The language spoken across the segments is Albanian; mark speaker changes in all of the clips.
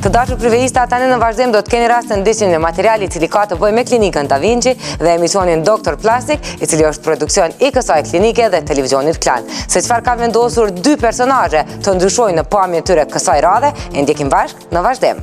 Speaker 1: Të dashur privista, tani në vazhdim do të keni rast të ndiqni në materiali i cili ka të bëjë me klinikën Da Vinci dhe emisionin Doktor Plastik, i cili është produksion i kësaj klinike dhe televizionit Klan. Se çfarë ka vendosur dy personazhe të ndryshojnë në pamjen e tyre kësaj radhe, e ndjekim bashkë në vazhdim.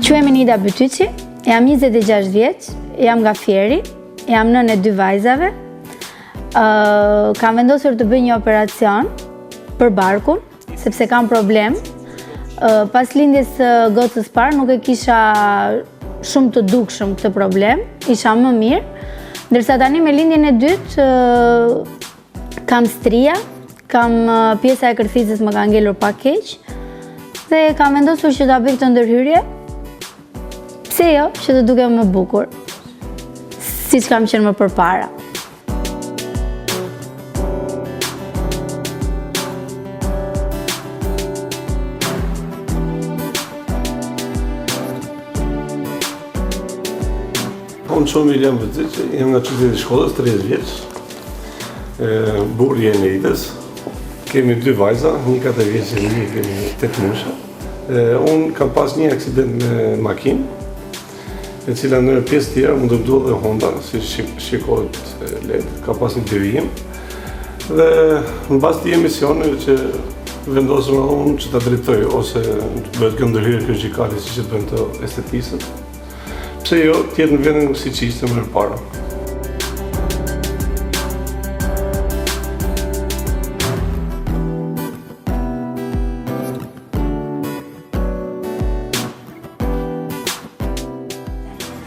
Speaker 2: Quhem Nida Bytyçi, jam 26 vjeç, jam nga Fieri, jam nënë e 2 vajzave. Kam vendosur të bëj një operacion për barkun, sepse kam problem. Pas lindjes së gocës parë nuk e kisha shumë të dukshëm këtë problem, isha më mirë. Ndërsa tani me lindjen e dytë kam stria, kam pjesa e kërthizës më ka ngelur pak keq dhe kam vendosur që ta bëj këtë ndërhyrje. Pse jo, që të dukem më bukur, si që kam qenë më përpara.
Speaker 3: Unë shumë Ilham Bytyçi, jam nga qyteti i shkollës, 30 vjeç, burri e Nidës, kemi 2 vajza, një 4 vjeç e një kemi 8 musha. Unë kam pas një aksident me makinë, e cila në pjesë tjera më ndodh dhe Honda, si shikohet lehtë, ka pas një devijim. Dhe në bazë të emisioneve që vendosëm unë që ta drejtoj ose të bëhet kjo ndërhyrje kirurgjikale siç e bëjnë të estetisët. Pse jo, të jetë në vendin siç ishte më parë.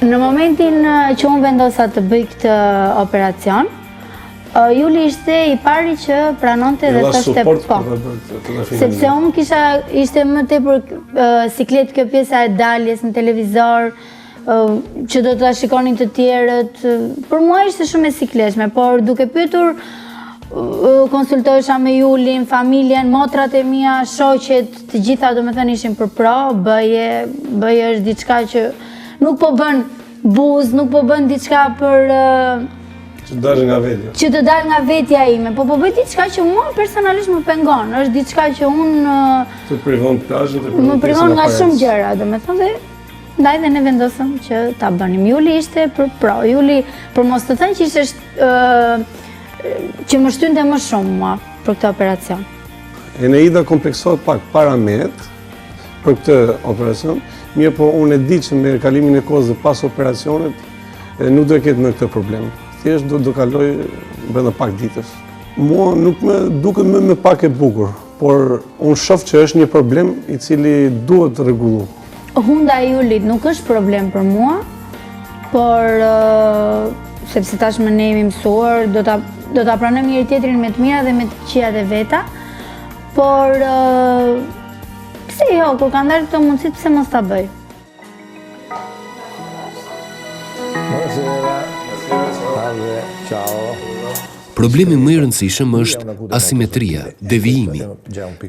Speaker 2: Në momentin që unë vendosa të bëj këtë operacion, Juli ishte i pari që pranonte dhe thoshte po. Sepse unë ishte më tepër siklet kjo pjesa e daljes në televizor, që do të ta shikonin të tjerët. Për mua ishte shumë e sikleshme, por duke pyetur konsultohesha me Julin, familjen, motrat e mia, shoqet, të gjitha domethënë ishin për pro, bëje është diçka që nuk po bën buz, nuk po bën diçka për
Speaker 3: që të dalë nga vetja.
Speaker 2: Që të dalë nga vetja ime, po bëj diçka që mua personalisht më pengon, është diçka që unë
Speaker 3: të privon plazhin,
Speaker 2: më privon nga shumë gjëra, domethënë dhe ndaj dhe ne vendosëm që ta bënim. Juli ishte për pro, Juli për mos të thënë që ishte që më shtynte më shumë mua për këtë operacion.
Speaker 3: Eneida kompleksohet pak para mehet për këtë operacion. Mirë, po unë e di që me kalimin e kohës dhe pas operacionit nuk do e ketë me këtë problem. Thjesht do kaloj brenda pak ditës. Mua nuk më duket më pak e bukur, por unë shoh që është një problem i cili duhet të rregullu.
Speaker 2: Hunda e Julit nuk është problem për mua, por sepse tashmë ne jemi mësuar, do ta pranojmë njëri tjetrin me të mira dhe me të këqijat e veta, por pse jo, kur ka ndarë këto mundësit, pse mos ta bëj?
Speaker 4: Problemi më i rëndësishëm është asimetria, devijimi.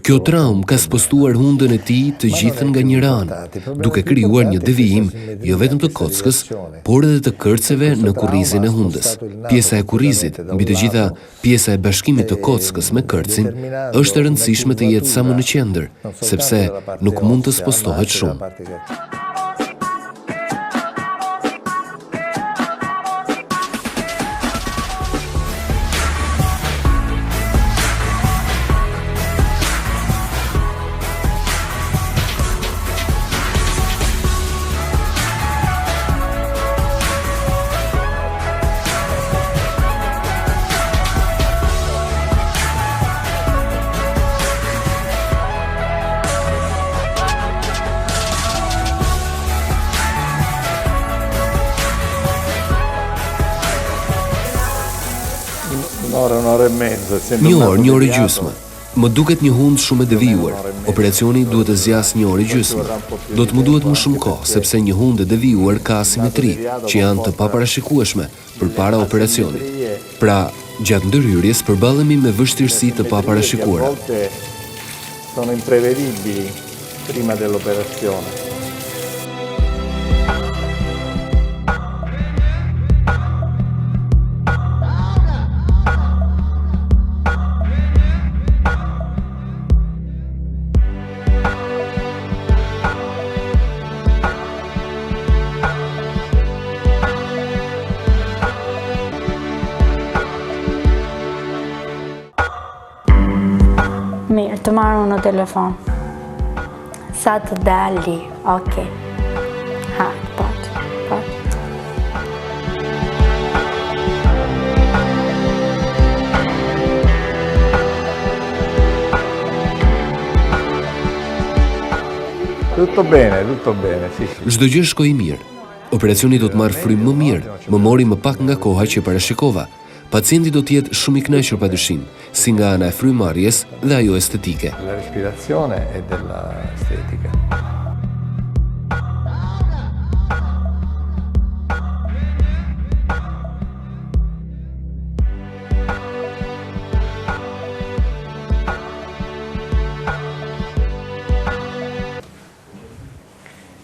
Speaker 4: Kjo traumë ka spostuar hundën e tij të gjithën nga një ranë, duke krijuar një devijim jo vetëm të kockës, por edhe të kërceve në kurrizin e hundës. Pjesa e kurrizit, mbi të gjitha pjesa e bashkimit të kockës me kërcin, është e rëndësishme të jetë sa më në qendër, sepse nuk mund të spostohet shumë. Një orë gjysmë. Më duket një hund shumë e devijuar. Operacioni duhet të zgjasë një orë gjysmë. Do të më duhet më shumë kohë, sepse një hund e devijuar ka asimetri, që janë të paparashikueshme përpara operacionit. Pra, gjatë ndërhyrjes përballemi me vështirësi të paparashikuara.
Speaker 5: Sono imprevedibili prima dell'operazione.
Speaker 2: telefon. Sa të dali, okej. Ha, po.
Speaker 5: Tutto bene, sì.
Speaker 4: Çdo gjë shkoi mirë. Operacioni do të marrë frymë më mirë, më mori më pak nga koha që parashikova. Pacienti do të jetë shumë i kënaqur padyshim, si nga ana e frymarrjes dhe ajo estetike.
Speaker 5: Della respirazione e della estetica.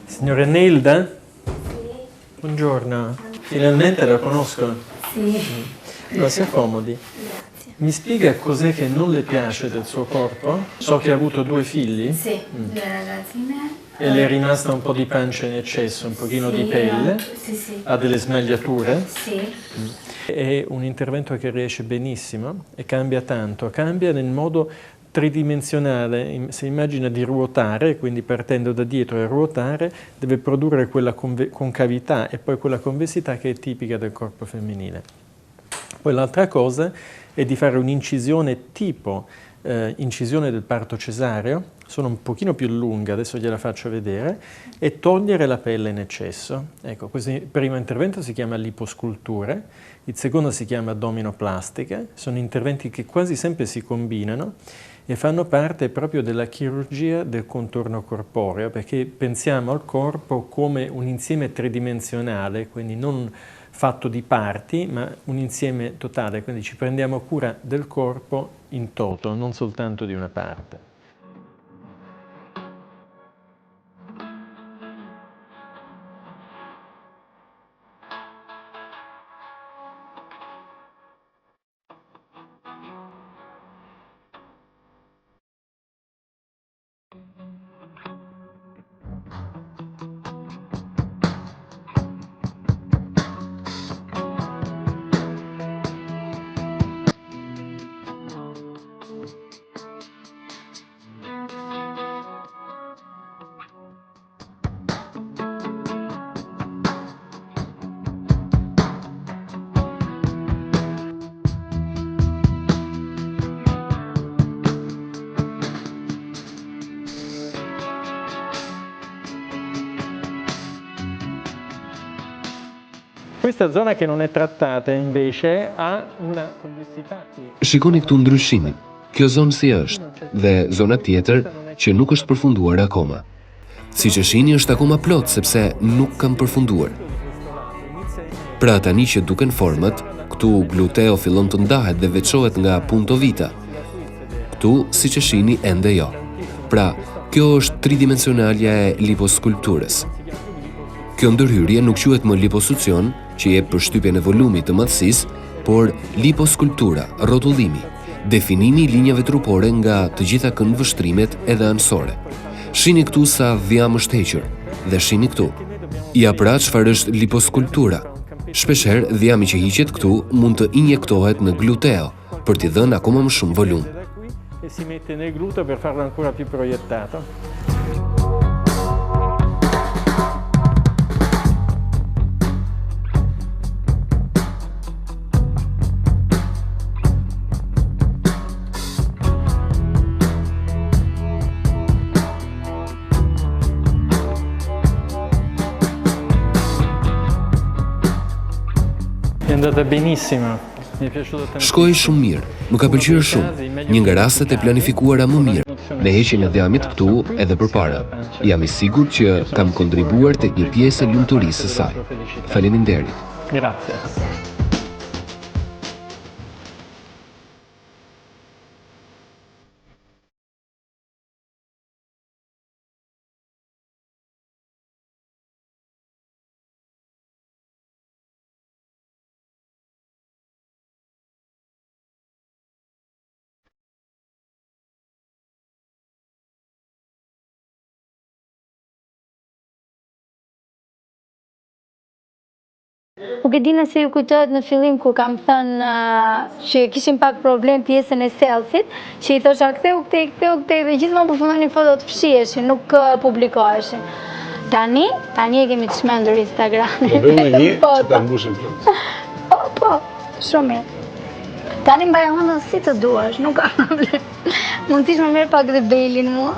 Speaker 6: Signora Nelda? Buongiorno. Finalmente la conosco.
Speaker 2: Sì.
Speaker 6: Allora, si accomodi. Mi spiega cos'è che non le piace del suo corpo? So che ha avuto 2 figli.
Speaker 2: Sì, 2 ragazzine.
Speaker 6: E le è rimasta un po' di pancia in eccesso, un pochino di pelle.
Speaker 2: Sì.
Speaker 6: Ha delle smagliature.
Speaker 2: Sì.
Speaker 6: È un intervento che riesce benissimo e cambia tanto. Cambia nel modo tridimensionale. Se immagina di ruotare, quindi partendo da dietro e ruotare, deve produrre quella concavità e poi quella convessità che è tipica del corpo femminile. Poi l'altra cosa è di fare un'incisione tipo incisione del parto cesareo, sono un pochino più lunghe, adesso gliela faccio vedere, e togliere la pelle in eccesso. Ecco, questo primo intervento si chiama liposculture, il secondo si chiama abdominoplastica, sono interventi che quasi sempre si combinano e fanno parte proprio della chirurgia del contorno corporeo, perché pensiamo al corpo come un insieme tridimensionale, quindi non fatto di parti, ma un insieme totale, quindi ci prendiamo cura del corpo in toto, non soltanto di una parte. Questa zona che non è trattata invece ha una convessità qui.
Speaker 4: Shikoni këtu ndryshimin. Kjo zonë si është dhe zona tjetër që nuk është përfunduar akoma. Siç e shihni është akoma plot sepse nuk kam përfunduar. Pra tani që duken format, këtu gluteo fillon të ndahet dhe veçohet nga punto vita. Këtu, siç e shihni, ende jo. Pra, kjo është tridimensionalja e liposkulpturës. Kjo ndërhyrje nuk quhet më liposucion, që jep përshtypjen e volumit të madhësisë, por liposkulptura, rrotullimi, definimi i linjave trupore nga të gjitha këndvështrimet edhe anësore. Shihni këtu sa dhjam është hequr dhe shihni këtu. Ja pra çfarë është liposkulptura. Shpeshherë dhjami që hiqet këtu mund të injektohet në gluteo për t'i dhënë akoma më shumë volum.
Speaker 6: E si mette nel gluteo per farlo ancora più proiettato. È andata benissimo. Mi è piaciuto tantissimo.
Speaker 4: Shkoi shumë mirë, më ka pëlqyer shumë. Një nga rastet e planifikuara më mirë. Me heqjen e dhjamit këtu edhe përpara. Jam i sigurt që kam kontribuar tek një pjesë e lumturisë së saj. Faleminderit.
Speaker 6: Grazie.
Speaker 2: Nuk e di nëse ju kujtohet në fillim kur kam thënë që kishim pak problem pjesën e selfit, që i thosha ktheu dhe gjithmonë përfundonin foto të fshiheshin, nuk publikoheshin. Tani e kemi të shmendur Instagramin.
Speaker 3: Do bëjmë një që ta mbushim plot.
Speaker 2: Po, shumë mirë. Tani mbaj hundën si të duash, nuk ka problem. Mund t'ish më merr pak dhe Belin mua.